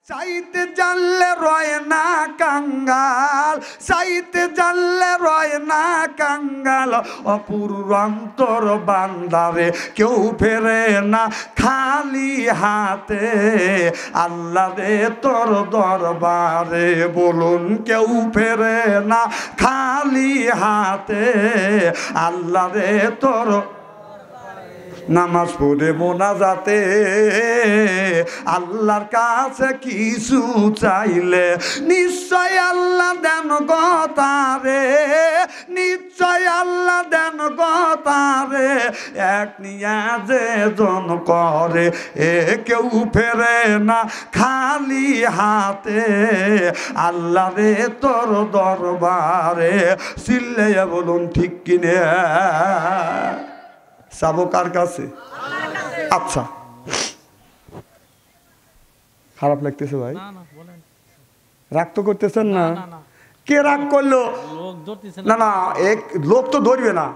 চাইতে জানলে রয় না কাঙ্গাল, চাইতে জানলে রয় না কাঙ্গাল, অপুরন্তর বান্দারে কেউ ফেরে না খালি হাতে, আল্লাহ রে তোর দরবারে বলুন কেউ ফেরে না খালি হাতে, আল্লাহ রে তোর। নামাজ পড়ে মোনাজাতে আল্লাহর কাছে কিছু চাইলে নিশ্চয় আল্লাহ দেন গতারে, নিশ্চয় আল্লাহ দেন গতারে, এক নিয়াজে জন করে এ কেউ ফেরে না খালি হাতে, আল্লাহ রে তোর দরবারে। চিল্লে বলুন ঠিক কিনে যাবো কার কাছে? আচ্ছা, খারাপ লাগতেছে ভাই? রাগ তো করতেছেন না? কে রাগ করলো? না না, এক লোক তো ধরবে না।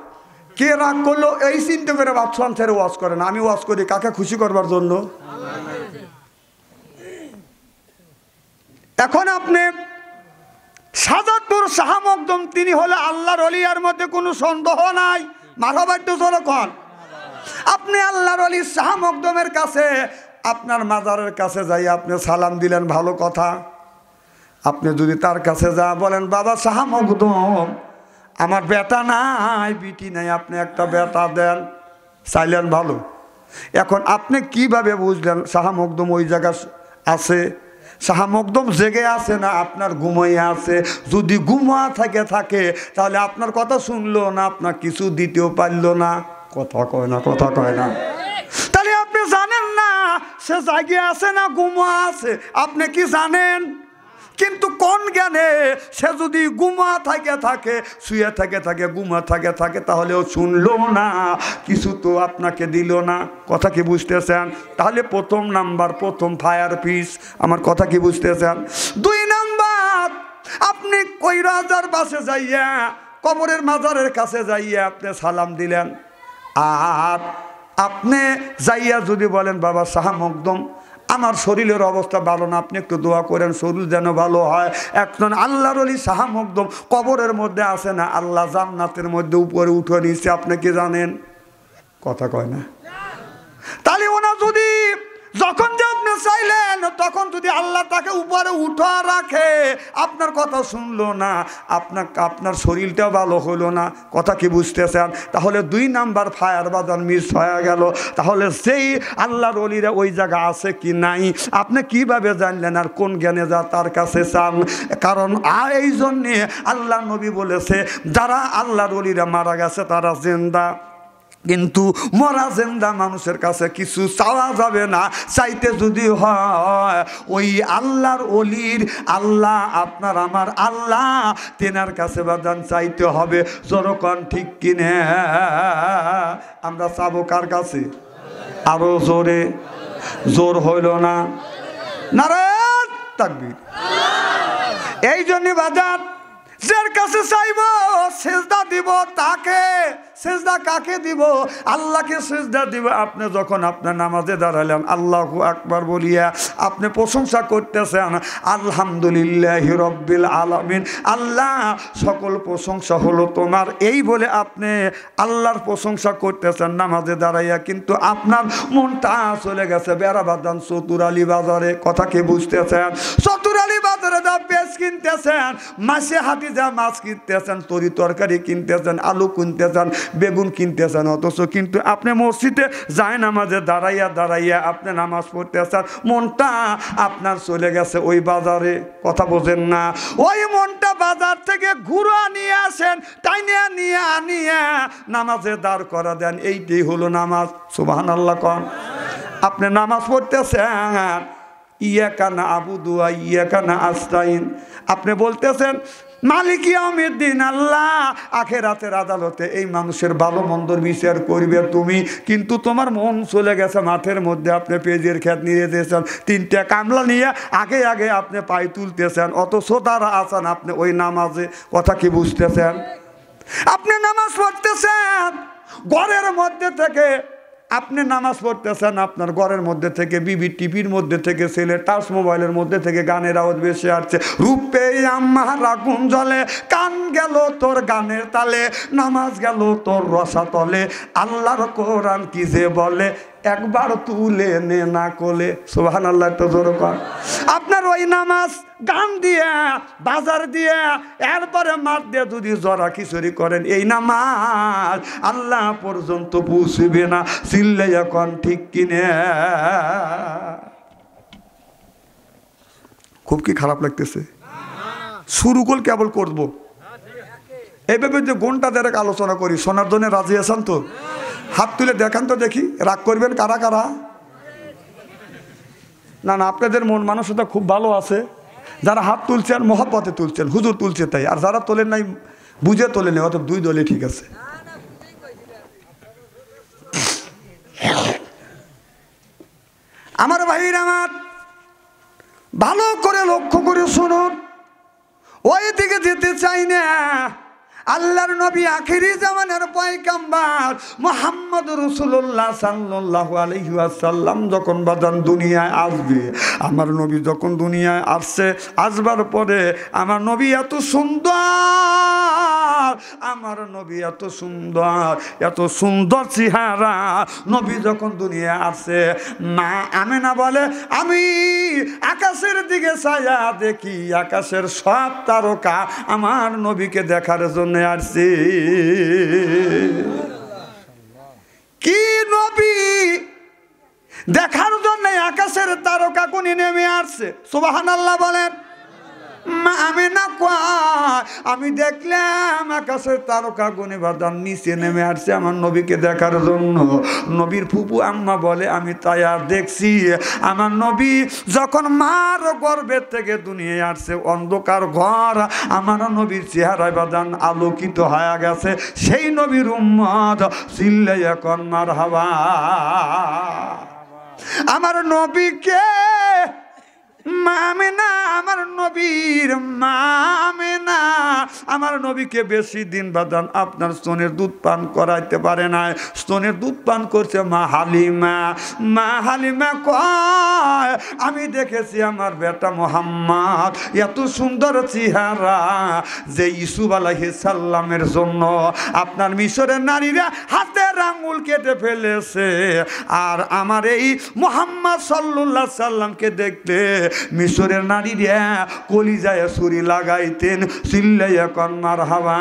কে রাগ করলো এই চিন্তা করে বাচ্চান ছেড়ে ওয়াজ করে না। আমি ওয়াজ করি কাকে খুশি করবার জন্য। এখন আপনি সাজাদপুর শাহ মখদুম তিনি হলে আল্লাহর ওলি, এর মধ্যে কোনো সন্দেহ নাই। মারহাবাট্য জনগণ, আপনি আল্লাহর ওলি শাহ মখদুমের কাছে, আপনার মাজারের কাছে যাই আপনি সালাম দিলেন, ভালো কথা। আপনি যদি তার কাছে যা বলেন বাবা শাহ মখদুম আমার বেটা নাই বিটি নাই, আপনি একটা বেটা দেন, চাইলেন ভালো। এখন আপনি কিভাবে বুঝলেন শাহ মখদুম ওই জায়গা আছে? শাহ মখদুম জেগে আছে না আপনার ঘুমাইয়া আছে? যদি ঘুমা থাকে তাহলে আপনার কথা শুনলো না, আপনার কিছু দিতেও পারলো না। কথা কয় না, কথা কয় না। তাহলে আপনি জানেন না সে জাগিয়ে আছে না ঘুমা আছে? আপনি কি জানেন? কিন্তু কোন জ্ঞানে সে যদি ঘুমা থাকে শুয়ে থাকে ঘুমা থাকে তাহলেও শুনলো না, কিছু তো আপনাকে দিল না। কথা কি বুঝতেছেন? তাহলে প্রথম নাম্বার, প্রথম ফায়ার পিস। আমার কথা কি বুঝতেছেন? 2 নাম্বার, আপনি কই রাজার বাসে যাইয়া কবরের মাজারের কাছে যাইয়া আপনি সালাম দিলেন, আর আপনি যাইয়া যদি বলেন বাবা শাহ মখদুম আমার শরীরের অবস্থা ভালো না, আপনি একটু দোয়া করেন শরীর যেন ভালো হয়। একজন আল্লাহর ওলি শাহ মখদুম কবরের মধ্যে আছে না, আল্লাহ জান্নাতের মধ্যে উপরে উঠে নিচ্ছে, আপনি কি জানেন? কথা কয় না। তাহলে ওনা যদি যখন যে আপনি চাইলেন তখন যদি আল্লাহ তাকে উপরে উঠা রাখে, আপনার কথা শুনলো না, আপনার শরীরটাও ভালো হলো না। কথা কি বুঝতেছেন? তাহলে 2 নাম্বার ফায়ার বাজার মিস হয়ে গেল। তাহলে সেই আল্লাহর ওলিরা ওই জায়গা আছে কি নাই আপনি কিভাবে জানলেন? আর কোন জ্ঞানে যা তার কাছে চান? কারণ এই জন্যে আল্লাহ নবী বলেছে যারা আল্লাহর ওলিরা মারা গেছে তারা জিন্দা, কিন্তু মরা জিন্দা মানুষের কাছে কিছু চাওয়া যাবে না। চাইতে যদি হয় ওই আল্লাহর ওলির আল্লাহ, আপনার আমার আল্লাহ, তেনার কাছে বাদান চাইতে হবে। জোরকন ঠিক কিনে? আমরা চাবো কার কাছে? আরো জোরে, জোর হইল না? নারায়ণ তাকবীর। এই জন্য বাজার যার কাছে চাইব সেজদা দিব তাকে। সেজদা কাকে দিব? আল্লাহকে সেজদা দিব। আপনি যখন আপনার নামাজে দাঁড়ালেন আল্লাহু আকবার বলিয়া আপনি প্রশংসা করতেছেন আলহামদুলিল্লাহি রাব্বিল আলামিন, আল্লাহ সকল প্রশংসা হলো তোমার, এই বলে আপনি আল্লাহর প্রশংসা করতেছেন নামাজে দাঁড়াইয়া, কিন্তু আপনার মনটা চলে গেছে বেড়াবাদান চতুরালি বাজারে। কথা কি বুঝতেছেন? চতুরালি বাজারে যা পেঁয়াজ কিনতেছেন, মাছে হাতি যা মাছ কিনতেছেন, তরি তরকারি কিনতেছেন, আলু কিনতেছেন, বেগুন কিনতেছেন, অথচ কিন্তু আপনি মসজিদে যায় নামাজে দাঁড়াইয়া আপনি নামাজ পড়তেছেন, মনটা আপনার চলে গেছে ওই বাজারে। কথা বোঝেন না? ওই মনটা বাজার থেকে ঘুরা নিয়ে আসেন, টাইনিয়া নিয়ে নামাজে দাঁড় করা দেন। এইটাই হলো নামাজ। সুবহানাল্লাহ কোন? আপনি নামাজ পড়তেছেন ইয়াকা না'বুদু ওয়া ইয়াকা নাস্তাইন, আপনি বলতেছেন মালিক ইয়াউমিদ্দিন, আল্লাহ আখিরাতের আদালতে এই মানুষের ভালো মন্দর বিচার করবে তুমি, কিন্তু তোমার মন চলে গেছে মাঠের মধ্যে। আপনি পেঁয়াজের ক্ষেত নিয়ে দিয়েছেন, 3টা কামলা নিয়ে আগে আপনি পাই তুলতেছেন, অথচ তারা আছেন আপনি ওই নামাজে। কথা কি বুঝতেছেন? আপনি নামাজ পড়তেছেন, ঘরের মধ্যে থেকে আপনি নামাজ পড়তেছেন, আপনার ঘরের মধ্যে থেকে বিবি টিভির মধ্যে থেকে ছেলে টাচ মোবাইলের মধ্যে থেকে গানের আওয়াজ বেশি আসছে, রূপে আমার আগুন জ্বলে, কান গেল তোর গানের তালে, নামাজ গেল তোর রসাতলে, আল্লাহর কোরআন কি যে বলে, একবার তুলে নে না কোলে। সুবহানাল্লাহ, তো জোরে কর। আপনার ওই নামাজ গান দিয়ে বাজার দিয়ে এরপরে মাঠ দিয়ে যদি জরা খিচুড়ি করেন, এই নামাজ আল্লাহ পর্যন্ত পৌঁছবে না। চিল্লে এখন ঠিক কিনে। খুব কি খারাপ লাগতেছে? শুরু কল কেবল করবো এইভাবে যে ঘন্টা দেড়েক আলোচনা করি, শোনার জন্য রাজি আছেন তো? হাত তুলে দেখান তো দেখি, রাগ করবেন কারা কারা? না না, আপনাদের মন মানসিকতা খুব ভালো আছে। যারা হাত তুলছেন মহব্বতে তুলছেন, হুজুর তুলছে তাই, আর যারা তোলেন নাই বুঝে তোলেন, অর্থাৎ দুই দলে ঠিক আছে। আমার ভাইরা আমার ভালো করে লক্ষ্য করে শুনুন, ওই দিকে যেতে চাই না। আল্লাহর নবী আখিরি জামানের পয়গম্বর মুহাম্মদ রাসূলুল্লাহ সাল্লাল্লাহু আলাইহি ওয়াসাল্লাম যখন বাদান দুনিয়ায় আসবে, আমার নবী যখন দুনিয়ায় আসছে, আসবার পরে আমার নবী এত সুন্দর, আমার নবী এত সুন্দর, এত সুন্দর চেহারা। নবী যখন দুনিয়ায় আসছে, মা আমেনা বলে, আমি আকাশের দিকে ছায়া দেখি, আকাশের সব তারকা আমার নবীকে দেখার জন্য আসছে। কি নবী দেখার জন্য আকাশের তারকা কোনি নেমে আসছে। সুবহানাল্লাহ বলেন। আমি দেখলাম আকাশের তারকা গুনে বাদান নিচে নেমে আসছে আমার নবীকে দেখার জন্য। নবীর ফুপু আম্মা বলে, আমি তাই আর দেখছি আমার নবী যখন মার গর্ভের থেকে দুনিয়ায় আসছে, অন্ধকার ঘর, আমার নবীর চেহারায় বাদান আলোকিত হয়ে গেছে। সেই নবীর উম্মত চিল্লাই এখন মারহাবা। আমার নবীকে মামেনা, আমার নবীর মামেনা আমার নবীকে বেশি দিন বাদান আপনার স্তনের দুধ পান করাইতে পারে না। স্তনের দুধ পান করছে মা হালিমা। মা হালিমা কয়, আমি দেখেছি আমার বেটা মোহাম্মদ এত সুন্দর চেহারা যে ইউসুফ আলাইহিস সালামের জন্য আপনার মিশরের নারীরা হাতের আঙ্গুল কেটে ফেলেছে, আর আমার এই মুহাম্মদ সাল্লাল্লাহু আলাইহি সাল্লামকে দেখতে মিশরের নারীরা কলিজায় ছুরি লাগাইতেন। চিল্লাইয়া কন মারহাবা।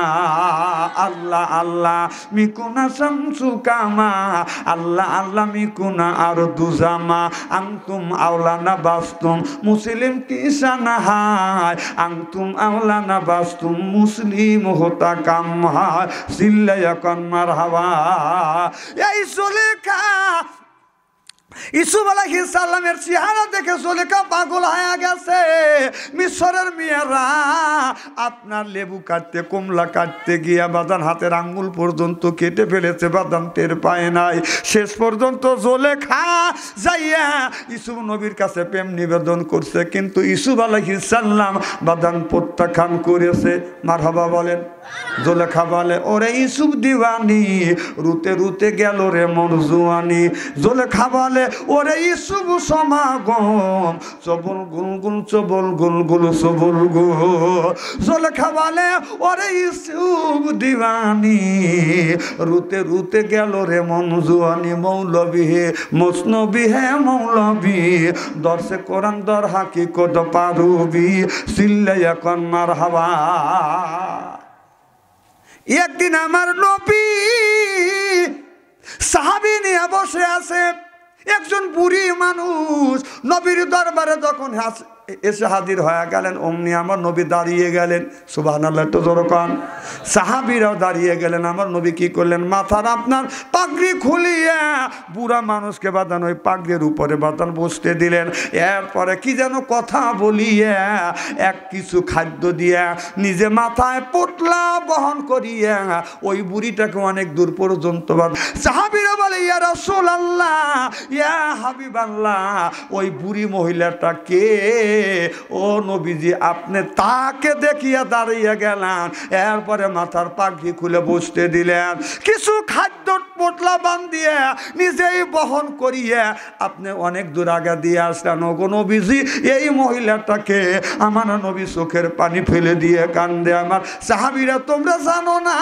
আল্লাহ আল্লাহ মিকুনা শামসু কামা, আল্লাহ আল্লাহ মিকুনা আর দুজামা, আনতুম আওলানা বাস্তুম মুসলিম কিসানা হায়, আনতুম আওলানা বাস্তুম মুসলিম হতা কাম হায়। চিল্লাইয়া কন মারহাবা। এই সুলেখা ইউসুফ আলাইহিস সালামের চেহারা দেখে সুলেখা পাগল হয়ে গেছে। মিশরের মেয়েরা আপনার লেবু কাটতে, কমলা কাটতে গিয়া বাদান হাতের আঙ্গুল পর্যন্ত কেটে ফেলেছে, বাদান টের পায় নাই। শেষ পর্যন্ত সুলেখা যাইয়া ইউসুফ নবীর কাছে প্রেম নিবেদন করছে, কিন্তু ইউসুফ আলাইহিস সালাম বাদান প্রত্যাখ্যান করেছে। মারহাবা বলেন। জুলেখা বলে, ওরে ইউসুফ দিওয়ানি, রুতে রুতে গেল রে মোর জুয়ানি। জুলেখা বলে, ওরে ইউসুফ সমাগম, চবল গুলগুল চবল গুলগুল চবল গুল। জুলেখা বলে, ওরে ইউসুফ দিওয়ানি, রুতে রুতে গেল রে মন জুয়ানি। মৌলবি হে মসনবি হে মৌলবি, দর্শে কোরআন দর হাকিকত পারুবি। চিল্লাইয়া কন মারহাবা। একদিন আমার নবী সাহাবী নিয়ে বসে আছে, একজন বুড়ি মানুষ নবীর দরবারে যখন এসে হাজির হয়ে গেলেন, অমনি আমার নবী দাঁড়িয়ে গেলেন। সুবহানাল্লাহ, একটু জোরে কান। সাহাবীরাও দাঁড়িয়ে গেলেন। আমার নবী কি করলেন, মাথার আপনার পাগড়ি খুলিয়ে বুড়া মানুষকে বাঁধান ওই পাগড়ির উপরে বাঁধান বসতে দিলেন। এরপরে কি যেন কথা বলিয়ে এক কিছু খাদ্য দিয়ে নিজে মাথায় পোটলা বহন করিয়ে ওই বুড়িটাকে অনেক দূর পর্যন্ত সাহাবীরা বলে, ইয়া রাসূলুল্লাহ, ইয়া হাবিবাল্লাহ, ওই বুড়ি মহিলাটা কে? ও নবীজি আপনি তাকে দেখিয়ে দাঁড়িয়ে গেলেন, এরপরে মাথার পাগড়ি খুলে বসতে দিলেন, কিছু খাদ্য পোটলা বান্ধিয়ে নিজেই বহন করিয়ে আপনি অনেক দূর আগে দিয়ে আসলেন। ও গো নবীজি, এই মহিলাটাকে আমার নবী চোখের পানি ফেলে দিয়ে কান্দে। আমার সাহাবীরা, তোমরা জানো না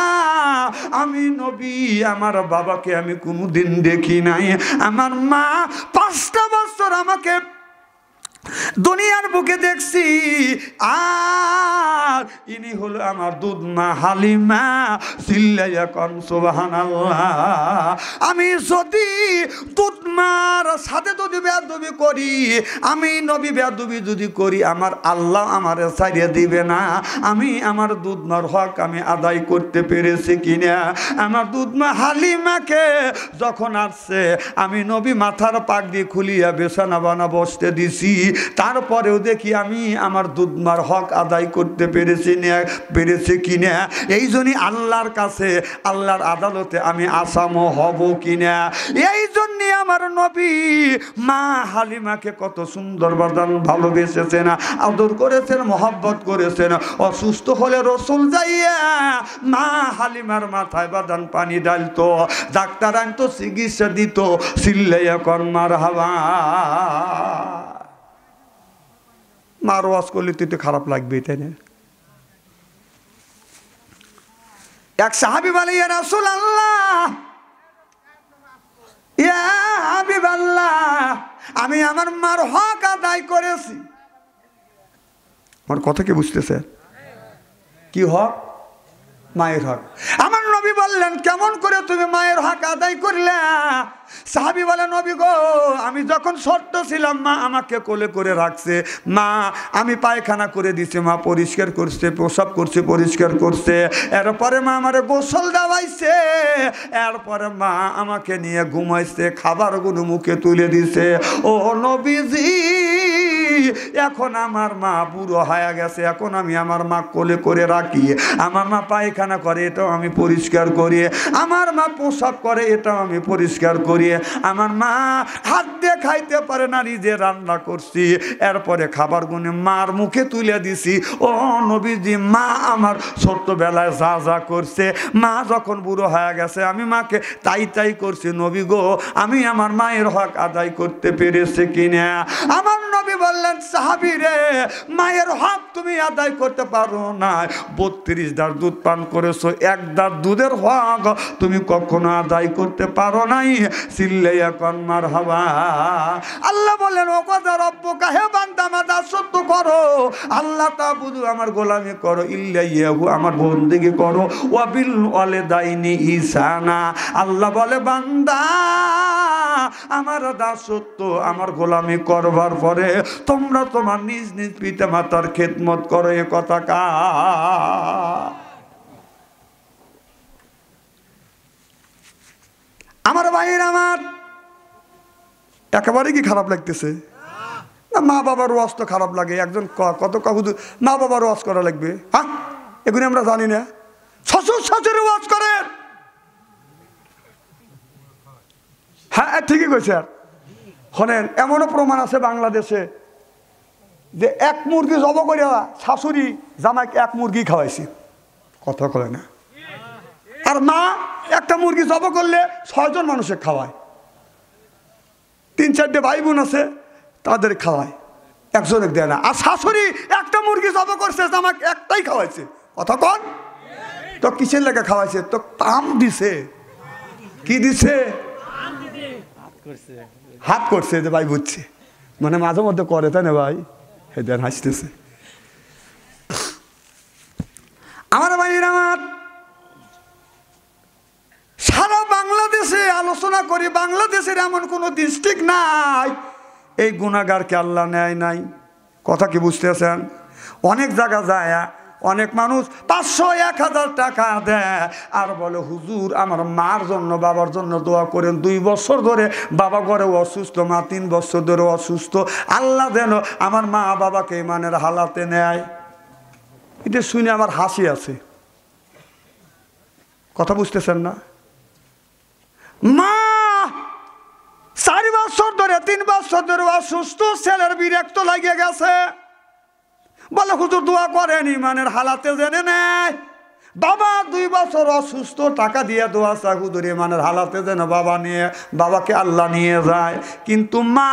আমি নবী আমার বাবাকে আমি কোনোদিন দেখি নাই। আমার মা 5টা বছর আমাকে দুনিয়ার বুকে দেখছি, আর ইনি হলো আমার দুধ মা হালিমা। চিল্লাইয়া কোন সুবহানাল্লাহ। আমি যদি দুধ মার সাথে যদি বেয়াদবি করি, আমি নবী বেয়াদবি যদি করি, আমার আল্লাহ আমারে ছাড়িয়ে দিবে না। আমি আমার দুধ মার হক আমি আদায় করতে পেরেছি কিনা। আমার দুধ মা হালিমাকে যখন আসছে, আমি নবী মাথার পাগড়ি খুলিয়া বিছানা বানা বসতে দিছি, তারপরেও দেখি আমি আমার দুধমার হক আদায় করতে পেরেছি কিনা। এই জন্যই আল্লাহর কাছে, আল্লাহর আদালতে আমি আসামও হব কিনা। এই জন্যই আমার নবী মা হালিমাকে কত সুন্দর বাদান ভালোবেসেছেন, আদর করেছেন, মহব্বত করেছেন। অসুস্থ হলে রসুল যাইয়া মা হালিমার মাথায় বাদান পানি ডালতো, ডাক্তার আনতো, চিকিৎসা দিত। চিল্লাইয়া কর মারহাবা। মার ওয়াজ করলে তুই তো খারাপ লাগবে, তাই না? এক সাহাবী বলে, ইয়া রাসূলুল্লাহ, ইয়া হাবিবাল্লাহ, আমি আমার মার হক আদায় করেছি। আমার কথা কি বুঝতেছে? কি হক? মায়ের হক। আমার নবী বললেন, কেমন করে তুমি মায়ের হক আদায় করলে? সাহাবী বলে, নবী গো, আমি যখন ছোট্ট ছিলাম মা আমাকে কোলে করে রাখছে, মা আমি পায়খানা করে দিছে, মা পরিষ্কার করছে, প্রসাব করছে, পরিষ্কার করছে, এরপরে মা আমারে গোসল দেওয়াইছে, এরপরে মা আমাকে নিয়ে ঘুমাইছে, খাবারগুলো মুখে তুলে দিছে। ও নবীজি, এখন আমার মা বুড়ো হয়ে গেছে, এখন আমি আমার মা কোলে করে রাখি, আমার মা পায়খানা করে, এটাও আমি পরিষ্কার করি, আমার মা প্রসাব করে, এটাও আমি পরিষ্কার করি, আমার মা হাত দিয়ে খাইতে পারে না, নিজে রান্না করছি, এরপরে খাবার গুনে মার মুখে তুলে দিছি। ও নবীজি, মা আমার ছোট্টবেলায় যা যা করছে, মা যখন বুড়ো হয়ে গেছে আমি মাকে তাই করছি। নবী গো, আমি আমার মায়ের হক আদায় করতে পেরেছি কিনা? আমার নবী বললেন, সাহাবী রে, মায়ের হক তুমি আদায় করতে পারো না। 32 দাঁড় দুধ পান করেছো, 1 দাঁড় দুধের হক তুমি কখনো আদায় করতে পারো নাই। চিল্লাইয়া কোন মারহাবা। আল্লাহ বলেন, ও কথা রব্বুকা, হে বান্দা আমার দাসত্ব করো, আল্লাহ তাবুদু আমার গোলামি করো, ইল্লাইয়াহু আমার বন্দেগী করো, ওয়া বিল ওয়ালিদাইনি ইহসানা। আল্লাহ বলে, বান্দা আমার দাসত্ব আমার গোলামি করবার পরে তোমরা তোমার নিজ নিজ পিতা মাতার খেদমত করো। এ কথা কা? আমার ভাইয়ের, আমার একেবারে কি খারাপ লাগতেছে না? মা বাবার ওয়াজ তো খারাপ লাগে। একজন কত হুজুর মা বাবার ওয়াজ করা লাগবে? হ্যাঁ, এগুলো আমরা জানি না। শ্বশুর শাশুড়ি ওয়াজ করেন। হ্যাঁ, ঠিকই কইছে। আর শোনেন, এমনও প্রমাণ আছে বাংলাদেশে যে 1 মুরগি জব করিয়া শাশুড়ি জামাইকে 1 মুরগি খাওয়াইছে। কথা কয় না? আর মা একটা মুরগি জব করলে 6 জন মানুষের খাওয়ায়। 3-4টে ভাই বোন আছে, তাদের খাওয়ায়, একজনের দেয় না। আর শাশুড়ি একটা মুরগি জব করছে, জামাইকে একটাই খাওয়াইছে। কথা কন? তো কিসের লেগে খাওয়াইছে? তো তাম দিছে। কি দিছে? হাত করছে। যে ভাই বুঝছে, মানে মাঝে মধ্যে করে, তাই না ভাই? হেদেন হাসতেছে। আমার ভাইয়ের, আমার সারা বাংলাদেশে আলোচনা করি, বাংলাদেশের এমন কোনো ডিস্ট্রিক্ট নাই এই গুনাহগারকে আল্লাহ নেয় নাই। কথা কি বুঝতেছেন? অনেক জায়গা যায়, অনেক মানুষ 500-1000 টাকা দেয় আর বলে, হুজুর আমার মার জন্য বাবার জন্য দোয়া করেন। 2 বছর ধরে বাবা ঘরে অসুস্থ, মা 3 বছর ধরে অসুস্থ, আল্লাহ যেন আমার মা বাবাকে ইমানের হালাতে নেয়। এটা শুনে আমার হাসি আছে। কথা বুঝতেছেন না? মা 4 বছর ধরে 3 বছর ধরে অসুস্থ, ছেলের বিরক্ত লাগিয়ে গেছে, বলে হুজুর দোয়া করেন ইমানের হালাতে জেনে নেয়। বাবা 2 বছর অসুস্থ, টাকা দিয়ে দোয়া চায় হুজুর ইমানের হালাতে যেন বাবা নিয়ে বাবাকে আল্লাহ নিয়ে যায়। কিন্তু মা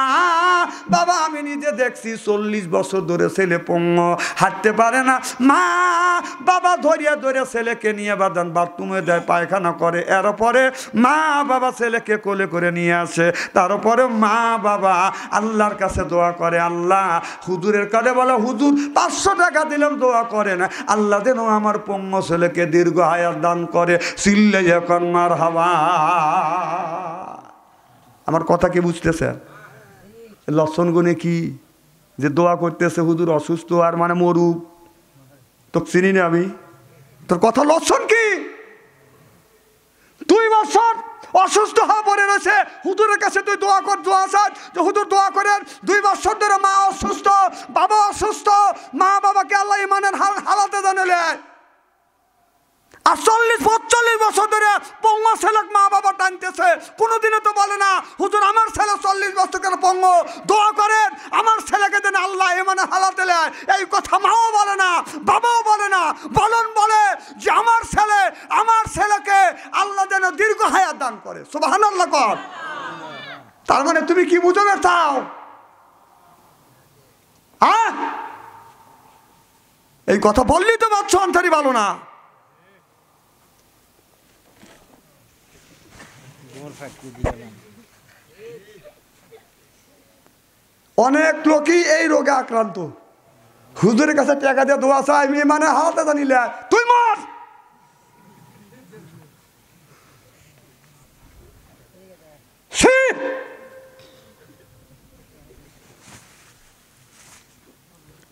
বাবা আমি নিজে দেখছি 40 বছর ধরে ছেলে পঙ্গ, হাঁটতে পারে না। মা বাবা ধরিয়া ধরে ছেলেকে নিয়ে বাদান বাথরুমে দেয়, পায়খানা করে। এরপরে মা বাবা ছেলেকে কোলে করে নিয়ে আসে। তারপরে মা বাবা আল্লাহর কাছে দোয়া করে, আল্লাহ হুজুরের কাছে বলে হুজুর 500 টাকা দিলাম, দোয়া করেন আল্লাহ যেন আমার পঙ্গ ছেলেকে দীর্ঘ হায়াত দান করে। চিল্লে এখন মারহাবা। আমার কথা কি বুঝতেছে? লক্ষণ গুণে কি যে দোয়া করতেছে হুজুর অসুস্থ আর মানে মরুক, তো চিনি না আমি। তোর কথা লক্ষণ কি? 2 বছর অসুস্থ হয়ে পড়ে রয়েছে, হুজুরের কাছে তুই দোয়া কর, দোয়া চান যে হুজুর দোয়া করেন। 2 বছর ধরে মা অসুস্থ, বাবা অসুস্থ, মা বাবাকে আল্লাহ ইমানের হালাতে জানালে। আর 40-45 বছর ধরে পঙ্গ ছেলেক মা বাবা টানতেছে, কোনোদিনও তো বলে না হুজুর আমার ছেলে 40 বছরের পঙ্গ, দোয়া করেন আমার ছেলেকে যেন আল্লাহ ইমানের হালাতে নেয়। এই কথা মাও বলে না, বাবাও বলে না, বলে যে আমার ছেলেকে আল্লাহ যেন দীর্ঘ হায়াত দান করে। সুবহানাল্লাহ কর। তার মানে তুমি কি বুঝবে চাও? হ্যাঁ, এই কথা বললি তো বাচ্চা অন্তরি ভালো না। অনেক লোকই এই রোগে আক্রান্ত, হুজুরের কাছে টাকা দিয়ে দোয়া চাই মানে হালাতে জানিলে তুই মর।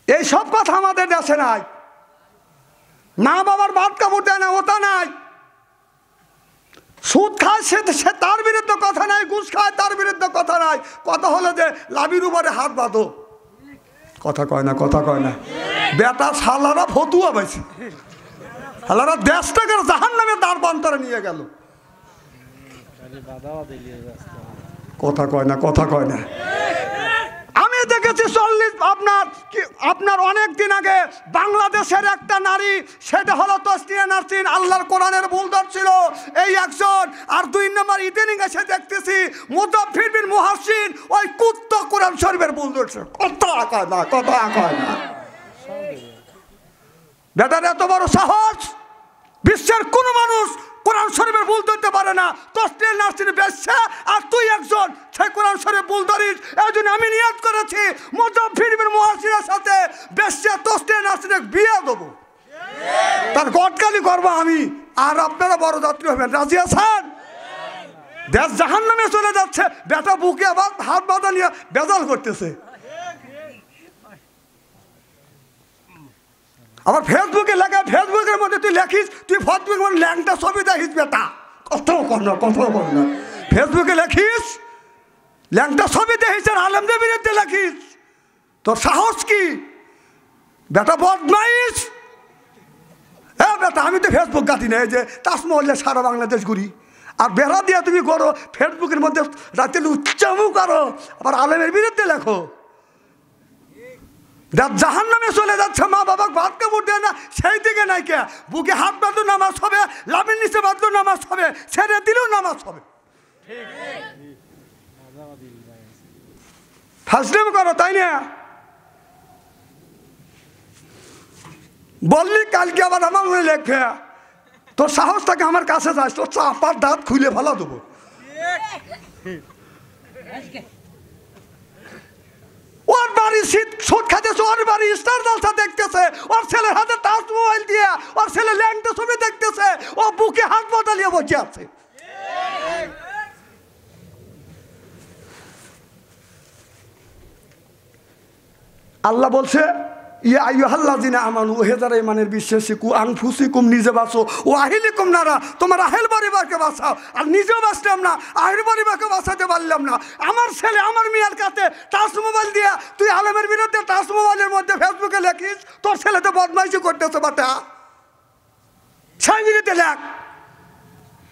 এই সব কথা আমাদের দেশে নাই। মা বাবার ভাত কাপড় দেয় না, ওটা নাই। সুদ খায় সে তার বিরুদ্ধে কথা নাই, ঘুষ খায় তার বিরুদ্ধে কথা নাই। কথা হলো যে লাভির উপরে হাত বাঁধো। কথা কয় না, কথা কয় না। বেটা শালারা ফতুয়া পাইছে, শালারা দেশটাকে জাহান্নামে দাঁড় বান্তরে নিয়ে গেল। কথা কয় না, কথা কয় না। আমি দেখেছি আপনার অনেক দিন আগে বাংলাদেশের একটা নারী, সেটা হলো তসলিয়া নাসরিন, আল্লাহর কোরআনের বুলদর ছিল এই একজন। আর 2 নম্বর ইদানিং এসে দেখতেছি মুজাফফর বিন মুহাসিন, ওই কুত্তা কোরআন শরীফের বুলদর ছিল। কথা কয় না, কথা কয় না। বেটার এত বড় সাহস, বিশ্বের কোন মানুষ কোরআন শরীফের ভুল ধরতে পারে না। তসলিয়া নাসরিন বেশ্যা আর তুই একজন সেই কোরআন শরীফ ভুল ধরিস। এই জন্য আমি নিয়ত করেছি মুজাফফর বিন মুহাসিনের সাথে বেশ্যা তসলিয়া নাসরিনের বিয়ে দেবো, তার গটকালি করবো আমি। আর আপনারা বড় যাত্রী হবেন, রাজি আছেন? দেশ জাহান্নামে চলে যাচ্ছে, বেটা বুকে আবার হাত বাঁধা নিয়ে বেজাল করতেছে। আবার ফেসবুকে লেখা, ফেসবুকের মধ্যে তুই লেখিস, তুই ফেসবুকের মধ্যে ল্যাংটা ছবি দেখিস বেটা। কথাও কর না, কথাও কর না। ফেসবুকে লেখিস ল্যাংটা ছবি দেখিস আর আলেমদের বিরুদ্ধে লেখিস, তোর সাহস কি বেটা? বদমাইশ। হ্যাঁ বেটা, আমি তো ফেসবুক গাঁথি না, এই যে তাজমহলে সারা বাংলাদেশ ঘুরি। আর বেড়া দিয়ে তুমি করো ফেসবুকের মধ্যে রাতে উচ্চামু করো, আবার আলেমের বিরুদ্ধে লেখো। জাহান্নামে চলে যাচ্ছে, মা বাবা ভাত কাপড় দেয় না, সেই দিকে নাই কে। বুকে হাত বাঁধলেও নামাজ হবে, লাভের নিচে বাঁধলেও নামাজ হবে, ছেড়ে দিলেও নামাজ হবে। ফাজলাম করো, তাই না? বললি কালকে আবার আমার মনে লেখবে, তোর সাহস থাকে আমার কাছে যাস, তোর চাপার দাঁত খুলে ফেলা দেবো। ওর বাড়ি সুদ খাইতেছে, ওর বাড়ি স্টার জলসা দেখতেছে, ওর ছেলের হাতে টাচ মোবাইল দিয়ে ওর ছেলে ল্যাংটা ছবি দেখতেছে, ও বুকে হাত বদলিয়ে বসে আছে। আল্লাহ বলছে ইয়া আইয়ুহাল্লাযিনা আমানু, হে যারা ঈমানের বিশ্বাসী, কু আনফুসিকুম, নিজে বাঁচো, ও আহিলিকুম নারা, তোমার আহেল পরিবারকে বাঁচাও। আর নিজেও বাঁচলাম না, আহেল পরিবারকে বাঁচাতে পারলাম না। আমার ছেলে আমার মেয়ের কাছে টাচ মোবাইল দিয়া তুই আলেমের বিরুদ্ধে টাচ মোবাইলের মধ্যে ফেসবুকে লেখিস, তোর ছেলে তো বদমাইশি করতেছে বাটা। সেই বিরুদ্ধে লেখ,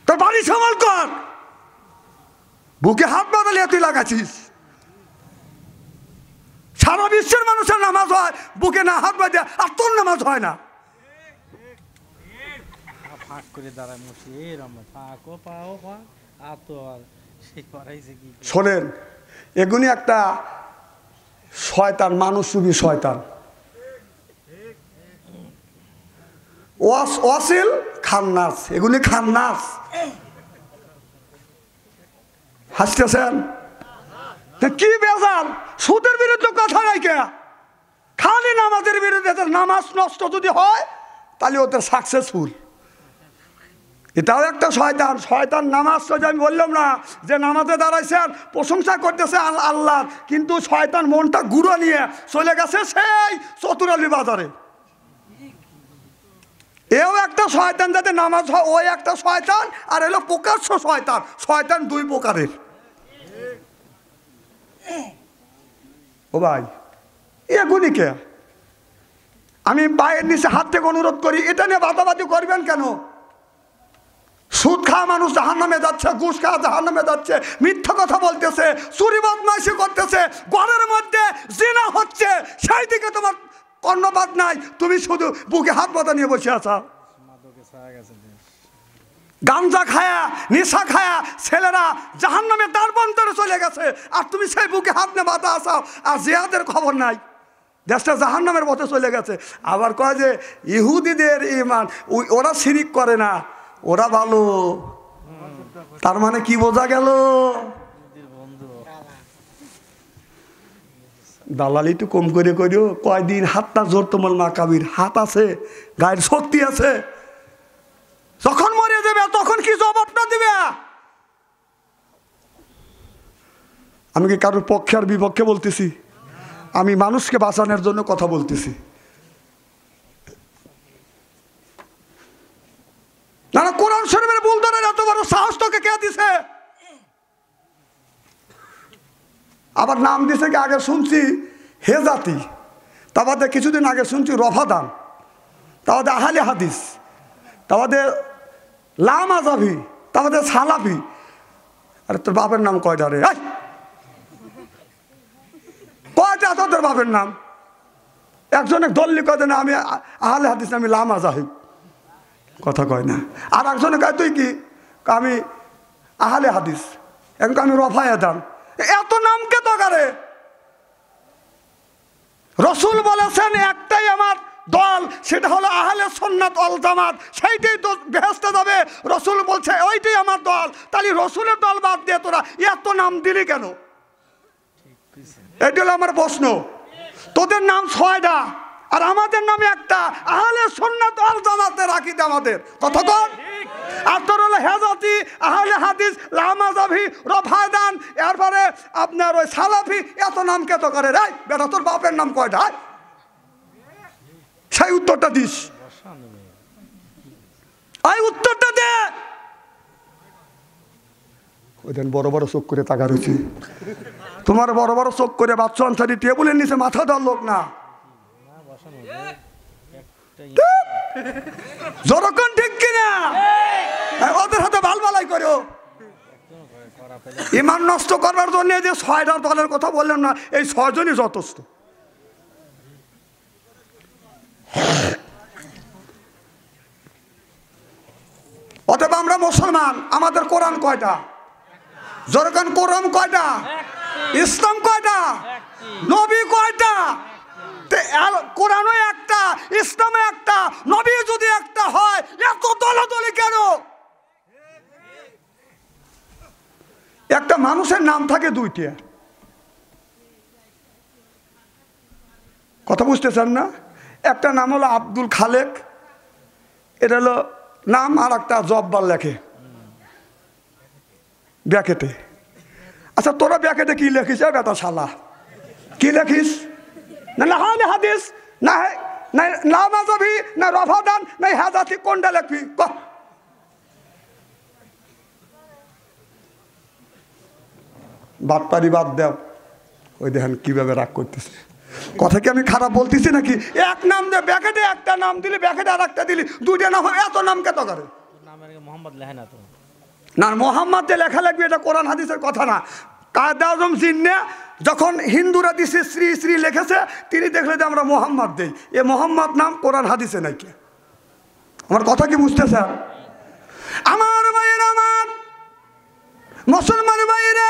তোর বাড়ি সামাল কর। বুকে হাত বদলিয়ে তুই লাগাছিস, সারা বিশ্বের মানুষের নামাজ হয়, বুকে না হাত বাঁধে, আর তোর নামাজ হয় না। ফাঁক করে দাঁড়ায় মুসি এরম ফাঁকও পাও ফাঁক আর তো আর সেই করাইছে কি। শোনেন, এগুনি একটা শয়তান, মানুষরূপী শয়তান। ওয়াসিল খান্নাস, এগুলি খান্নাস। হাসতেছেন কি বেজাল? সুদের বিরুদ্ধে কথা নাই কে, খালি নামাজের বিরুদ্ধে। নামাজ নষ্ট যদি হয় তাহলে ওদের সাকসেসফুল। এটাও একটা শয়তান। শয়তান নামাজ, আমি বললাম না যে নামাজে দাঁড়াইছেন প্রশংসা করতেছে আল্লাহ, কিন্তু শয়তান মনটা গুঁড়ো নিয়ে চলে গেছে সেই চতুরালি বাজারে। এও একটা শয়তান, যাতে নামাজ হয় ওই একটা শয়তান, আর এলো প্রকাশ্য শয়তান। শয়তান দুই প্রকারের। ও ভাই, এগুলি কে? আমি পায়ের নিচে হাত থেকে অনুরোধ করি, এটা নিয়ে বাদাবাদি করবেন কেন? সুদ খাওয়া মানুষ জাহান্নামে যাচ্ছে, ঘুষ খাওয়া জাহান্নামে যাচ্ছে, মিথ্যা কথা বলতেছে, চুরি বদমাইশি করতেছে, ঘরের মধ্যে জিনা হচ্ছে, সেই দিকে তোমার কর্ণপাত নাই। তুমি শুধু বুকে হাত বাঁধা নিয়ে বসে আছো। গাঞ্জা খায়া, নেশা খায়া ছেলেরা জাহান্নামে দ্বার বন্ধরে চলে গেছে, আর তুমি সেই বুকে হাত নিয়ে বাঁধা আছো, আর জিহাদের খবর নাই। দেশটা জাহান্নামের পথে চলে গেছে। আবার কয় যে ইহুদিদের ইমান, ওরা শিরিক করে না, ওরা ভালো। তার মানে কি বোঝা গেল? দালালি একটু কম করে করিও। কয়দিন হাতটা জোর তোমার মা কাবির, হাত আছে, গায়ের শক্তি আছে। যখন মরে যাবে তখন কি জবাবটা দিবে? আমি কি কারোর পক্ষে আর বিপক্ষে বলতেছি? আমি মানুষকে বাঁচানোর জন্য কথা বলতেছি। না না, কোরআন শরীফের ভুল ধরে এত বড় সাহস তোকে কে দিছে? আবার নাম দিছে কি? আগে শুনছি হেজাতি, তারপরে কিছুদিন আগে শুনছি রফাদান, তারপরে আহলে হাদিস, তারপরে লামাজাভি, তারপরে সালাফি। আরে তোর বাপের নাম কয়টা রে? কয়টা তোদের বাপের নাম? একজন এক দল্লি কয় না আমি আহলে হাদিস, আমি লামাজাহিব, কথা কয় না। আর একজনে কয় তুই কি? আমি আহলে হাদিস, এখন আমি রফায়েদান। এত নাম কে তো করে? রসুল বলেছেন একটাই আমার দল, সেটা হলো আহলে সুন্নাত ওয়াল জামাত, সেইটাই তো বেহেশতে যাবে। রসুল বলছে ওইটাই আমার দল, তাহলে রসুলের দল বাদ দিয়ে তোরা এত নাম দিলি কেন? এটা হলো আমার প্রশ্ন। তোদের নাম 6টা আর আমাদের নামে একটা, আহলে সুন্নাত ওয়াল জামাতের আকীদা আমাদের, কথা কর। আর তোর হলো হেজাতি, আহলে হাদিস, লামাজাভি, রফাদান, এরপরে আপনার ওই সালাফি। এত নাম কে তো করে রে? বেটা তোর বাপের নাম কয়টা? সেই উত্তরটা দিস, এই উত্তরটা দে। ওই দিন বড় বড় চোখ করে তাকা রয়েছে। তোমার বড় বড় চোখ করে বাচ্চা আনসারি টেবিলের নিচে মাথা দেওয়ার লোক না। যখন ঠিক কিনা ওদের হাতে বালবালাই করো। ইমান নষ্ট করবার জন্য যে 6টা দলের কথা বললেন না, এই 6 জনই যথেষ্ট। অতএব আমরা মুসলমান, আমাদের কোরআন কয়টা? যখন কোরআন কয়টা? ইসলাম কয়টা? নবী কয়টা? কোরআনও একটা, ইসলামে একটা, নবী যদি একটা হয়, এত দলাদলি কেন? একটা মানুষের নাম থাকে 2টা, কথা বুঝতেছেন না? একটা নাম হলো আব্দুল খালেক, এটা হলো নাম, আর একটা জব্বার লেখে ব্যাকেটে। আচ্ছা তোরা ব্যাকেটে কি লেখিস? বেটা শালা কি লেখিস? না আহলে হাদিস, না লামাজাভি, না রফাদান, না হেজাতি, কোনটা লিখবি? বাটপারি বাদ দেও। ওই দেখেন কিভাবে রাগ করতেছে। কথা কি আমি খারাপ বলতেছি নাকি? এক নাম দে ব্যাকেটে, একটা নাম দিলি ব্যাকেটে আর একটা দিলি, 2টা নাম, এত নাম কে তো করে? না মোহাম্মদ যে লেখা লাগবে, এটা কোরআন হাদিসের কথা না। কায়েদে আজম জিন্নে যখন হিন্দুরা দিছে শ্রী শ্রী লিখেছে, তিনি দেখলে যে আমরা মোহাম্মদ দেই, এ মোহাম্মদ নাম কোরআন হাদিসে নাকি। আমার কথা কি বুঝতেছেন? আমার ভাইয়েরা, আমার মুসলমান ভাইয়েরা,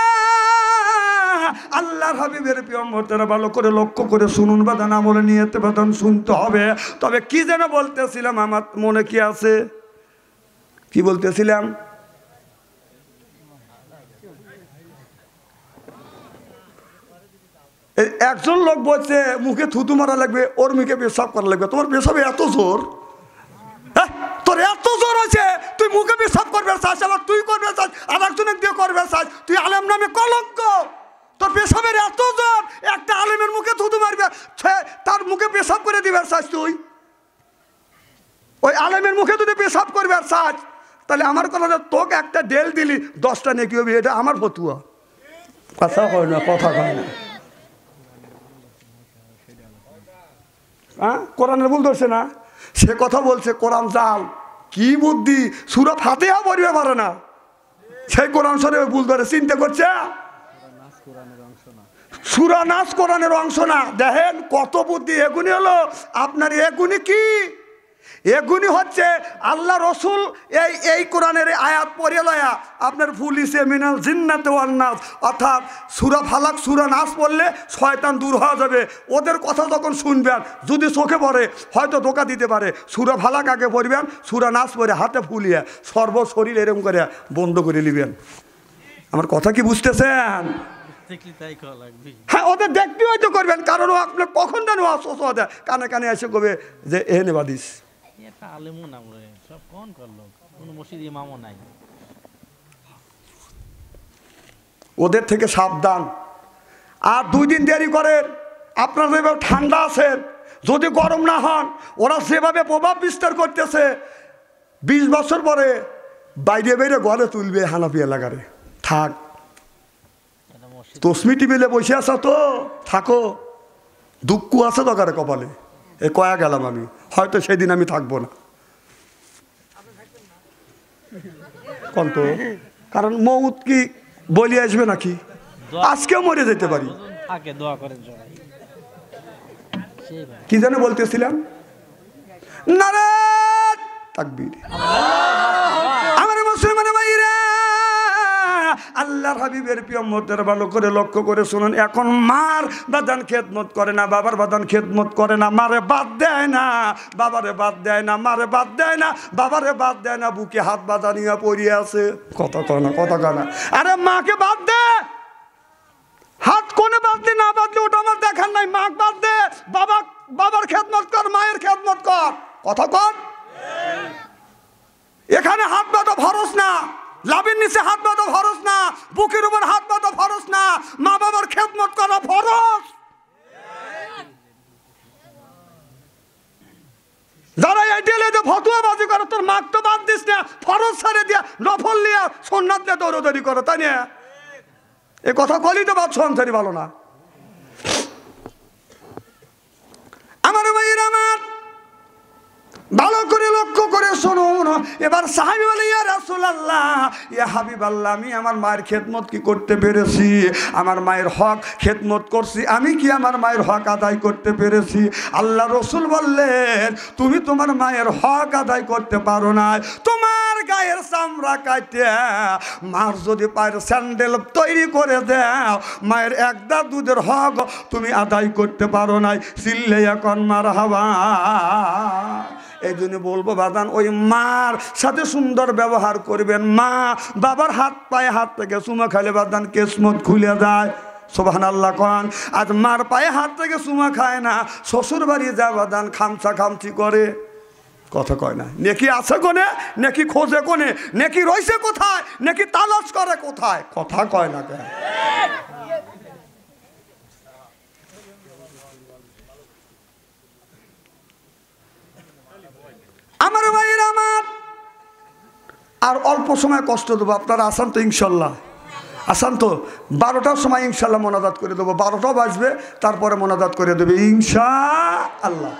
আল্লাহর হাবিবের পিয়ম্বররা ভালো করে লক্ষ্য করে শুনুন বাদান, আমলে নিয়তে বাদান শুনতে হবে। তবে কি যেন বলতেছিলাম, আমার মনে কি আছে, কি বলতেছিলাম? একজন লোক বলছে মুখে থুতু মারা লাগবে, ওর মুখে পেশাব করা লাগবে। তোমার পেশাবে এত জোর, হ্যাঁ তোর এত জোর আছে, তুই মুখে পেশাব করবে চাস, আবার তুই করবে চাস, আর একজনের দিয়ে করবে চাস, তুই আলেম নামে কলঙ্ক। তোর পেশাবের এত জোর, একটা আলেমের মুখে থুতু মারবে, তার মুখে পেশাব করে দিবে চাস তুই। ওই আলেমের মুখে যদি পেশাব করবে চাস, তাহলে আমার কথা, তোকে একটা ডেল দিলি 10টা নেকি হবে, এটা আমার ফতুয়া। কথা কয় না, কথা কয় না। হ্যাঁ, কোরআনের ভুল ধরছে না, সে কথা বলছে কোরআন জাল। কি বুদ্ধি, সূরা ফাতিহা পড়বে পারে না, সেই কোরআন শরীফে ভুল ধরে চিন্তা করছে। সূরা নাস কোরআনের অংশ না। দেখেন কত বুদ্ধি। এগুনি হলো আপনার, এগুনি কি, এগুনি হচ্ছে আল্লাহ রসুল এই কোরআনের আয়াত পড়ে লয়া আপনার পুলিশে মিনাল জিন্নাতে ওয়ান নাস, অর্থাৎ সূরা ফালাক সূরা নাস পড়লে শয়তান দূর হয়ে যাবে। ওদের কথা যখন শুনবেন, যদি চোখে পড়ে হয়তো ধোকা দিতে পারে, সূরা ফালাক আগে পড়বেন, সূরা নাস পড়ে হাতে ফুলিয়ে সর্ব শরীর এরকম করে বন্ধ করে নেবেন। আমার কথা কি বুঝতেছেন? হ্যাঁ, ওদের দেখতে হয়তো করবেন, কারণ আপনার কখন জানো অসুস্থ হতে কানে কানে এসে কবে যে এ নেবাদিস ওদের থেকে সাবধান। আর 2 দিন দেরি করেন, আপনার যেভাবে ঠান্ডা আছেন, যদি গরম না হন, ওরা যেভাবে প্রভাব বিস্তার করতেছে, 20 বছর পরে বাইরে বাইরে ঘরে তুলবে হানাফি এলাকারে। থাক, তসমি টিভিলে বসে আসা তো থাকো, দুঃখ আছে দরকারে কপালে, এ কয়া গেলাম আমি, হয়তো সেদিন আমি থাকবো না। কন্ত, কারণ মৌত কি বলি আসবে নাকি, আজকেও মরে যেতে পারি। কি যেন বলতেছিলাম, নারাত তাকবীর। আমার মুসলমান ভাইরা, আল্লাহর হাবিবের পিয়ম্বরদের ভালো করে লক্ষ্য করে শুনুন। এখন মার বাদান খেদমত করে না, বাবার বাদান খেদমত করে না, মারে বাদ দেয় না, বাবারে বাদ দেয় না, মারে বাদ দেয় না, বাবারে বাদ দেয় না, বুকে হাত বাঁধা নিয়ে পড়িয়ে আছে। কথা কয় না, কথা কয় না। আরে মাকে বাদ দে, হাত কোনে বাঁধলি না বাঁধলি ওটা আমার দেখার নাই, মাকে বাদ দে, বাবার খেদমত কর, মায়ের খেদমত কর। কথা কর। এখানে হাত বাঁধা ফরজ না, লাভের নিচে হাত বাঁধা ফরজ না, বুকের উপর হাত বাঁধা ফরজ না, মা বাবার খেদমত করা ফরজ। যারা এই ডেলে যে ফতুয়াবাজি করে, তোর মাক তো বাদ দিস না, ফরজ ছেড়ে দিয়া নফল নিয়ে সুন্নাত নিয়ে দৌড়াদৌড়ি করো, তাই না? এ কথা কলি তো বাদ সংসারই ভালো না। আমার ভাইয়ের, আমার ভালো করে লক্ষ্য করে শুনুন। এবার সাহাবী বলে, ইয়া রাসূলুল্লাহ, ইয়া হাবিবাল্লাহ, আমি আমার মায়ের খেদমত কি করতে পেরেছি? আমার মায়ের হক খেদমত করছি, আমি কি আমার মায়ের হক আদায় করতে পেরেছি? আল্লাহ রসুল বললেন, তুমি তোমার মায়ের হক আদায় করতে পারো না। তোমার গায়ের চামড়া কাটে মার যদি পায়ের স্যান্ডেল তৈরি করে দাও, মায়ের একদা দুধের হক তুমি আদায় করতে পারো না। চিল্লে এখন মারহাবা। এই জন্য বলবো বাদান, ওই মার সাথে সুন্দর ব্যবহার করবেন। মা বাবার হাত পায়ে হাত থেকে চুমা খাইলে বাদান কিসমত খুলে যায়। সুবহানাল্লাহ কোন। আজ মার পায়ে হাত থেকে চুমা খায় না, শ্বশুর বাড়ি যা বাদান খামচা খামচি করে। কথা কয় না, নেকি আছে কোনে, নেকি খোঁজে কোনে, নেকি রইছে কোথায়, নেকি তালাশ করে কোথায়। কথা কয় না কেন? আমার ভাইয়ের, আমার আর অল্প সময় কষ্ট দেবো, আপনারা আসান তো ইনশাল্লাহ? আসান তো? 12টার সময় ইনশাল্লাহ মোনাজাত করে দেবো, 12টা বাজবে, তারপরে মোনাজাত করে দেবে ইনশাআল্লাহ।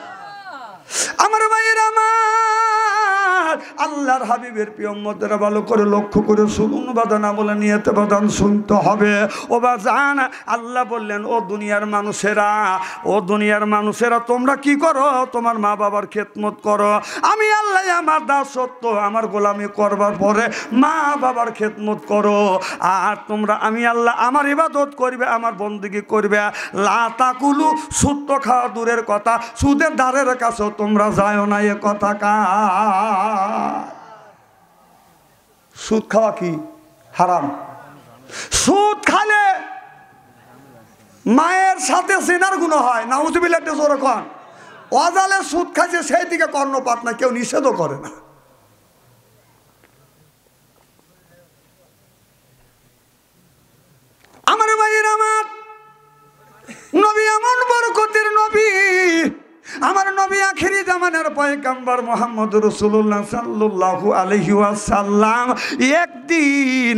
আমার ভাইয়ের, আমার আল্লাহর হাবিবের প্রিয় উম্মতেরা ভালো করে লক্ষ্য করে শুনুন বাদান, আমলে নিয়তে বাদান শুনতে হবে। ও বাজান, আল্লাহ বললেন ও দুনিয়ার মানুষেরা, ও দুনিয়ার মানুষেরা তোমরা কি করো? তোমার মা বাবার খেদমত করো। আমি আল্লাহ আমার দাসত্ব, আমার গোলামি করবার পরে মা বাবার খেদমত করো। আর তোমরা আমি আল্লাহ আমার ইবাদত করবে, আমার বন্দেগী করবে। লা তাকুলু, সুদ তো খাওয়া দূরের কথা, সুদের দ্বারের কাছেও তোমরা যাও না। এ কথা সুদ খাওয়া কি হারাম? সুদ খালে মায়ের সাথে সিনার গুনাহ হয়। নাউজুবিল্লাহ, জোরে কন। অজালে সুদ খাইছে সেই দিকে কর্ণপাত না, কেউ নিষেধও করে না। আমার ভাইয়ের, আমার নবী এমন বরকতের নবী, আমার নবী আখিরি জামানার পয়গম্বর মুহাম্মদ রাসূলুল্লাহ সাল্লাল্লাহু আলাইহি ওয়াসাল্লাম। একদিন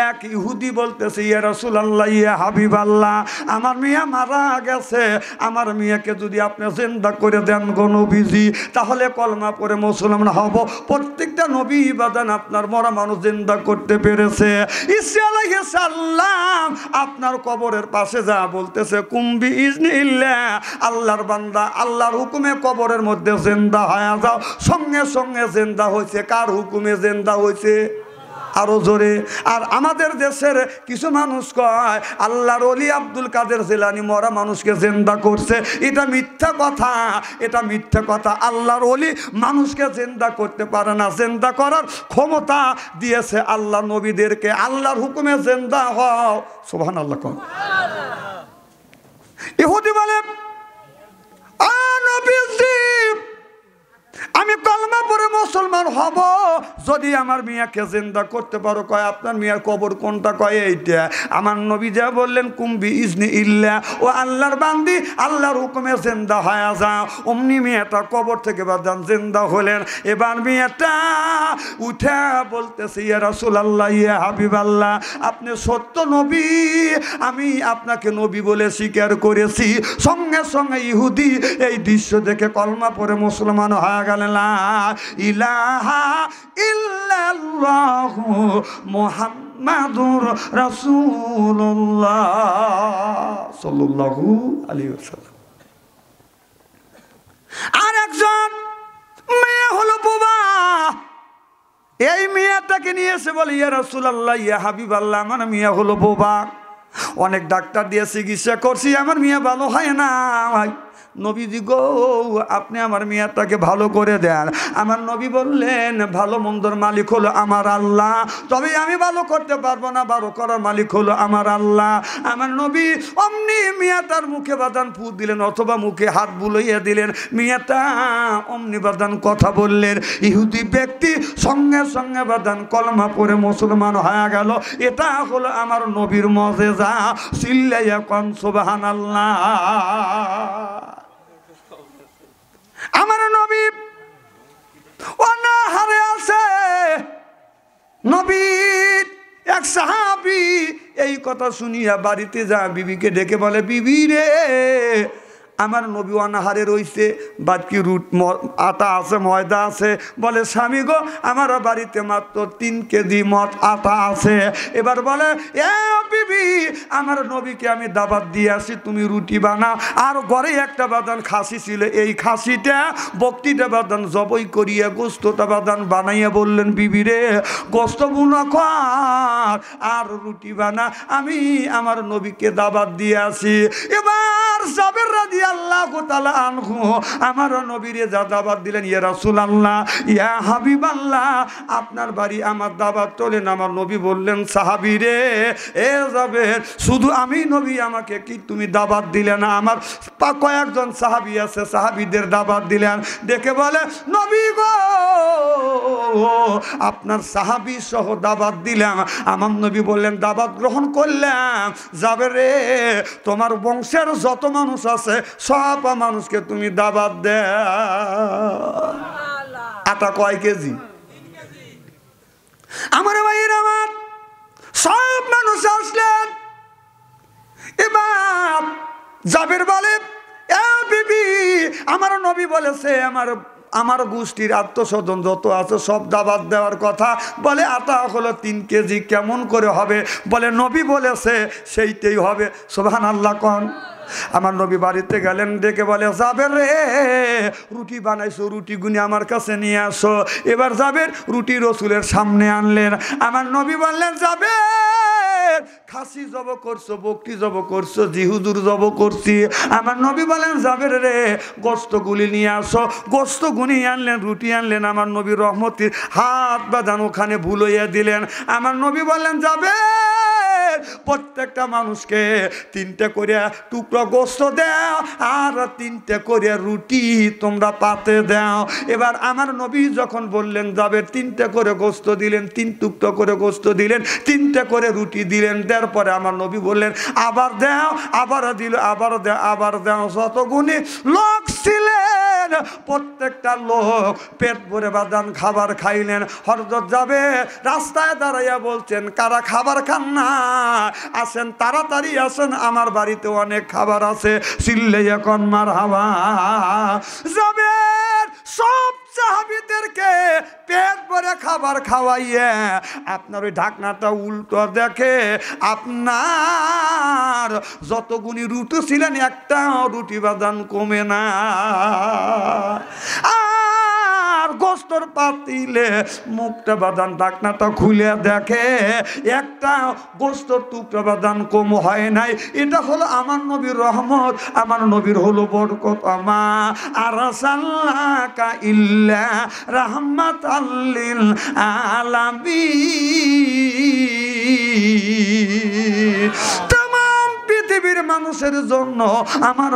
এক ইহুদি বলতেছে, ইয়া রাসূলুল্লাহ, ইয়া হাবিবাল্লাহ, আমার মিয়া মারা গেছে, আমার মিয়াকে যদি আপনি জিন্দা করে দেন গো নবীজি, তাহলে কলমা পড়ে মুসলমান হব। প্রত্যেকটা নবী বাদান আপনার মরা মানুষ জিন্দা করতে পেরেছে। ঈসা আলাইহিস সালাম আপনার কবরের পাশে যা বলতেছে, কুম্বি ইজনিল্লাহ, আল্লাহর বান্দা আল্লাহর হুকুমে কবরের মধ্যে জিন্দা হয়ে যাও। সঙ্গে সঙ্গে জিন্দা হয়েছে। কার হুকুমে জিন্দা হয়েছে? আরো জোরে। আর আমাদের দেশের কিছু মানুষ কয় আল্লাহর ওলি আব্দুল কাদের জিলানী মরা মানুষকে জিন্দা করছে। এটা মিথ্যা কথা, এটা মিথ্যা কথা। আল্লাহর ওলি মানুষকে জিন্দা করতে পারে না। জিন্দা করার ক্ষমতা দিয়েছে আল্লাহ নবীদেরকে। আল্লাহর হুকুমে জিন্দা হও। সুবহানাল্লাহ। কোন ইহুদি বলে, আমি কলমা পড়ে মুসলমান হব যদি আমার মিয়াকে জিন্দা করতে পারো। কয় আপনার মিয়ার কবর কোনটা? কয় এইটা। আমার নবী যা বললেন, কুম্বি ইজনি ইল্লা, ও আল্লাহর বান্দি আল্লাহর হুকুমে জিন্দা হয়ে যাও। অমনি মিয়াটা কবর থেকে বাদান জিন্দা হলেন। এবার মিয়াটা উঠে বলতেছে, ইয়া রাসূলুল্লাহ, ইয়া হাবিবাল্লাহ, আপনি সত্য নবী, আমি আপনাকে নবী বলে স্বীকার করেছি। সঙ্গে সঙ্গে ইহুদি এই দৃশ্য দেখে কলমা পড়ে মুসলমান হয়ে গেলেন। লা ইলাহা ইল্লাল্লাহু মুহাম্মাদুর রাসূলুল্লাহ সাল্লাল্লাহু আলাইহি ওয়াসাল্লাম। আর একজন মেয়ে হলো বোবা। এই মেয়েটাকে নিয়ে এসে বলে, ইয়া রাসূলুল্লাহ, ইয়া হাবিবাল্লাহ, আমার মেয়ে হলো বোবা। অনেক ডাক্তার দিয়ে চিকিৎসা করছি, আমার মেয়ে ভালো হয় না। নবীজি গো, আপনি আমার মেয়েটাকে ভালো করে দেন। আমার নবী বললেন, ভালো মন্দর মালিক হলো আমার আল্লাহ, তবে আমি ভালো করতে পারবো না, ভালো করার মালিক হলো আমার আল্লাহ। আমার নবী অমনি মেয়েটার মুখে বাদান ফু দিলেন, অথবা মুখে হাত বুলাইয়া দিলেন। মেয়েটা অমনি বাদান কথা বললেন। ইহুদি ব্যক্তি সঙ্গে সঙ্গে বাদান কলমা পড়ে মুসলমান হয়ে গেল। এটা হলো আমার নবীর মুজিজা। চিল্লাইয়া কোন সুবহানাল্লাহ। আমার নবী অনাহারে আছে। নবীর এক সাহাবী এই কথা শুনিয়া বাড়িতে যা বিবিকে ডেকে বলে, বিবি রে, আমার নবী অনাহারে রইছে, বাকি আটা আছে, ময়দা আছে। বলে, স্বামী গো, আমার বাড়িতে মাত্র 3 কেজি মত আটা আছে। এবার বলে, এ বিবি, আমার নবীকে আমি দাবাত দিয়ে আসি, তুমি রুটি বানাও। আর ঘরে একটা বাদান খাসি ছিল, এই খাসিটা বক্তিটা বাদান জবই করিয়া গোস্তটা বাদান বানাইয়া বললেন, বিবি রে, গোস্ত বুনা কর আর রুটি বানা, আমি আমার নবীকে দাবাত দিয়ে আসি। এবার জাবের রাদিয়াল্লাহু তাআলা আনহু আমার নবীরে যা দাওয়াত দিলেন, ইয়া রাসূলুল্লাহ, ইয়া হাবিবাল্লাহ, আপনার বাড়ি আমার দাওয়াত তোলেন। আমার নবী বললেন, সাহাবী রে, এ জাবের, শুধু আমি নবী, আমাকে কি তুমি দাওয়াত দিলে না? আমার কয়েকজন সাহাবী আছে, সাহাবীদের দাওয়াত দিলেন। দেখে বলে, নবী গো, আপনার সাহাবী সহ দাওয়াত দিলাম। আমার নবী বললেন, দাওয়াত গ্রহণ করলাম। জাবের রে, তোমার বংশের যত মানুষ আছে সব মানুষকে তুমি দাওয়াত দে। আটা কয় কেজি? আমার ভাইয়ের, আমার সব মানুষ আসলেন। এবার জাবের বলে, এ বিবি, আমার নবী বলেছে আমার আমার গোষ্ঠীর আত্মস্বজন যত আছে সব দাবাত দেওয়ার কথা। বলে আটা হলো 3 কেজি, কেমন করে হবে? বলে নবী বলেছে সেইটাই হবে। সুবহানাল্লাহ কোন। আমার নবী বাড়িতে গেলেন, ডেকে বলে জাবের রে রুটি বানাইছো, রুটি গুনি আমার কাছে নিয়ে আসো। এবার জাবের রুটি রসুলের সামনে আনলেন। আমার নবী বললেন জাবের খাসি জব করছো, বকরি জব করছো? জি হুজুর জব করছি। আমার নবী বলেন জাবের রে গোস্ত গুলি নিয়ে আসো। গোস্ত গুনি আনলেন, রুটি আনলেন। আমার নবী রহমতির হাত বাঁধান ওখানে ভুলইয়া দিলেন। আমার নবী বললেন জাবের প্রত্যেকটা মানুষকে 3টে করে টুকরো গোস্ত দাও আর 3টে করে রুটি তোমরা পাতে দাও। এবার আমার নবী যখন বললেন যাবে 3টে করে গোস্ত দিলেন, 3 টুকরো করে গোস্ত দিলেন, 3টে করে রুটি দিলেন। দেওয়ার পরে আমার নবী বললেন আবার দাও, আবার দিল, আবার দাও, আবার দাও। যত গুণী লোক ছিলেন প্রত্যেকটা লোক পেট ভরে বাদান খাবার খাইলেন। হযরত যাবে রাস্তায় দাঁড়াইয়া বলছেন কারা খাবার খান না আসেন, তাড়াতাড়ি আসেন, আমার বাড়িতে অনেক খাবার আছে। চিল্লে এখন মারহাবা। যাবে সব সাহাবীদেরকে পেট ভরে খাবার খাওয়াইয়ে আপনার ওই ঢাকনাটা উল্টো দেখে আপনার যত গুণী রুটি ছিলেন একটা রুটি বাদান কমে না। আর গোস্তর পাতিলে মুখটা বাদান ঢাকনাটা খুলে দেখে একটা গোস্তর টুকরা বাদান কম হয় নাই। এটা হলো আমার নবীর রহমত, আমার নবীর হলো বরকত। আমা আরসালনাকা ইল্লা রাহমাতাল লিল আলামিন। তামাম পৃথিবীর মানুষের জন্য আমার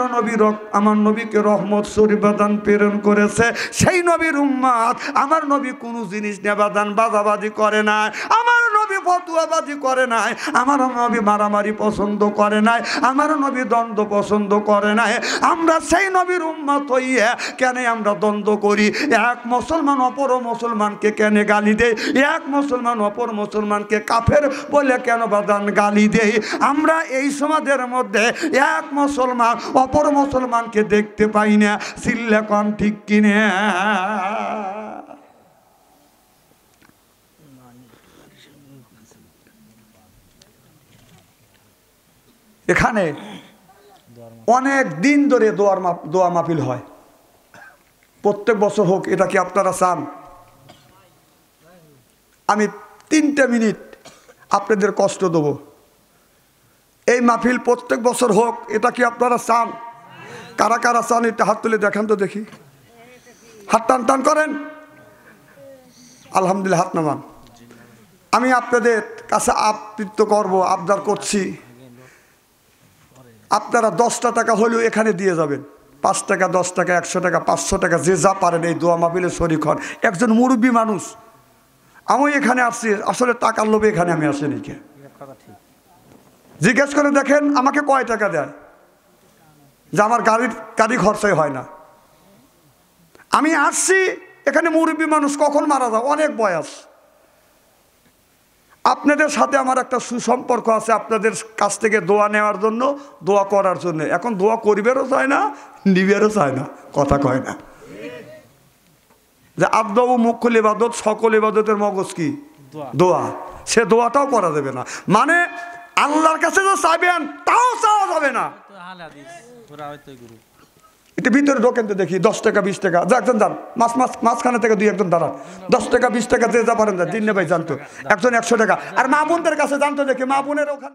নবীকে রহমত শরীফ বাদান প্রেরণ করেছে। সেই নবীর উম্মত আমার নবী কোনো জিনিস নিয়ে বাদান বাজাবাজি করে না, আমার নবী ফতুয়াবাজি করে নাই, আমার নবী মারামারি পছন্দ করে নাই, আমার নবী দ্বন্দ্ব পছন্দ করে নাই। আমরা সেই নবীর উম্মত হইয়া কেন আমরা দ্বন্দ্ব করি? এক মুসলমান অপর মুসলমানকে কেন গালি দেয়? এক মুসলমান অপর মুসলমানকে কাফের বলে কেন বাদান গালি দেয়? আমরা এই সমাজের মধ্যে এক মুসলমান অপর মুসলমানকে দেখতে পাই না। চিল্লা কোন ঠিক কিনা? এখানে অনেক দিন ধরে দোয়া মাহফিল হয়, প্রত্যেক বছর হোক। এটা কি আপনারা চান? আমি 3টে মিনিট আপনাদের কষ্ট দেব। এই মাহফিল প্রত্যেক বছর হোক, এটা কি আপনারা চান? কারা কারা চান এটা হাত তুলে দেখান তো দেখি। হাত টান টান করেন। আলহামদুলিল্লাহ, হাত নামান। আমি আপনাদের কাছে আবৃত্তি করব, আবদার করছি, আপনারা 10টা টাকা হলেও এখানে দিয়ে যাবেন। 5 টাকা, 10 টাকা, 100 টাকা, 500 টাকা, যে যা পারেন এই দোয়া মাহফিলে শরীক হন। একজন মুরব্বী মানুষ, আমি এখানে আসছি আসলে টাকার লোভে এখানে আমি আসিনি। কে জিজ্ঞেস করে দেখেন আমাকে কয় টাকা দেয়, যে আমার গাড়ি খরচাই হয় না। আমি আসছি এখানে মুরব্বী মানুষ, কখন মারা যায়, অনেক বয়স। আপনাদের সাথে আমার একটা সুসম্পর্ক আছে, আপনাদের কাছ থেকে দোয়া নেওয়ার জন্য, দোয়া করার জন্য। এখন দোয়া করিবেরও চায় না, নিবেরও চায় না, কথা কয় না। যে আব্দা ও মুখ্য ইবাদত, সকল ইবাদতের মগজ কি? দোয়া। সে দোয়াটাও করা যাবে না, মানে আল্লাহর কাছে তো চাইবেন তাও চাওয়া যাবে না। এটা ভিতরে ঢোকেন তো দেখি। 10 টাকা 20 টাকা, যা একজন যান মাঝখানে থেকে 2-1 দাঁড়ান। 10 টাকা 20 টাকা যে যা পারেন, দিন ভাই জানতো একজন 100 টাকা। আর মা বোনদের কাছে জানতো দেখি, মা বোনের ওখানে